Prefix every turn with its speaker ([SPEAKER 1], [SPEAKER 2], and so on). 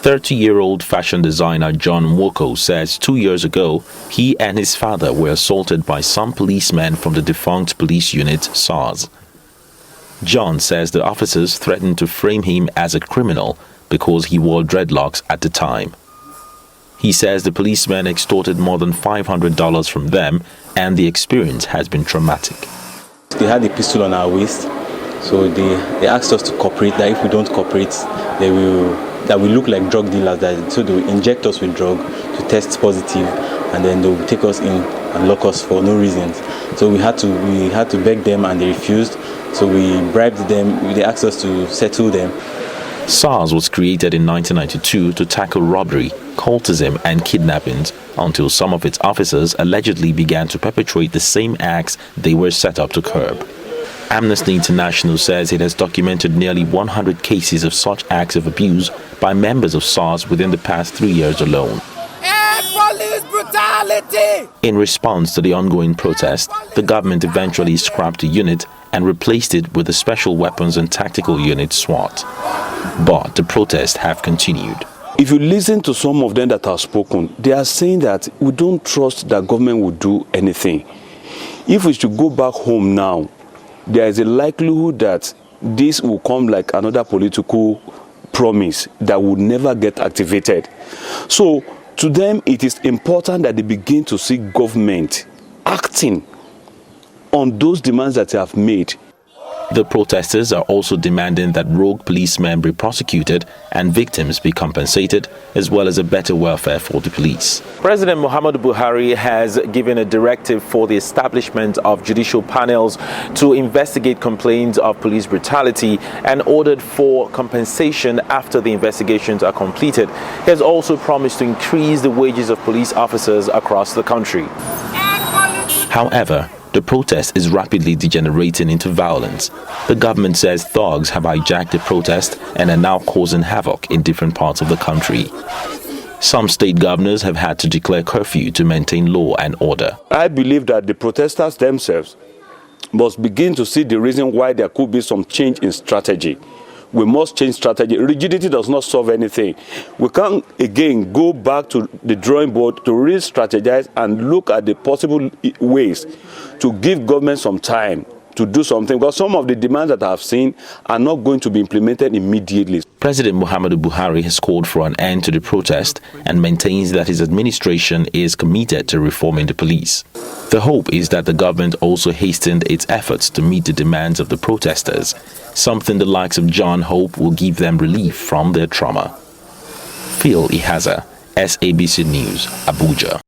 [SPEAKER 1] 30-year-old fashion designer John Nwoko says 2 years ago, he and his father were assaulted by some policemen from the defunct police unit SARS. John says the officers threatened to frame him as a criminal because he wore dreadlocks at the time. He says the policemen extorted more than $500 from them, and the experience has been traumatic.
[SPEAKER 2] They had a pistol on our waist, so they asked us to cooperate, that if we don't cooperate, that we look like drug dealers, so they will inject us with drug to test positive, and then they will take us in and lock us for no reasons. So we had to beg them, and they refused. So we bribed them. They asked us to settle them.
[SPEAKER 1] SARS was created in 1992 to tackle robbery, cultism and kidnappings until some of its officers allegedly began to perpetrate the same acts they were set up to curb. Amnesty International says it has documented nearly 100 cases of such acts of abuse by members of SARS within the past 3 years alone.
[SPEAKER 3] Police brutality!
[SPEAKER 1] In response to the ongoing protest, the government eventually scrapped the unit and replaced it with the Special Weapons and Tactical Unit SWAT. But the protests have continued.
[SPEAKER 4] If you listen to some of them that have spoken, they are saying that we don't trust that government will do anything. If we should go back home now, there is a likelihood that this will come like another political promise that would never get activated. So to them, it is important that they begin to see government acting on those demands that they have made.
[SPEAKER 1] The protesters are also demanding that rogue policemen be prosecuted and victims be compensated, as well as a better welfare for the police. President Muhammadu Buhari has given a directive for the establishment of judicial panels to investigate complaints of police brutality and ordered for compensation after the investigations are completed. He has also promised to increase the wages of police officers across the country. However, the protest is rapidly degenerating into violence. The government says thugs have hijacked the protest and are now causing havoc in different parts of the country. Some state governors have had to declare curfew to maintain law and order.
[SPEAKER 4] I believe that the protesters themselves must begin to see the reason why there could be some change in strategy. We must change strategy. Rigidity does not solve anything. We can't again go back to the drawing board to re-strategize and look at the possible ways to give government some time to do something, because some of the demands that I have seen are not going to be implemented immediately.
[SPEAKER 1] President Muhammadu Buhari has called for an end to the protest and maintains that his administration is committed to reforming the police. The hope is that the government also hastened its efforts to meet the demands of the protesters, something the likes of John hope will give them relief from their trauma. Phil Ihaza, SABC News, Abuja.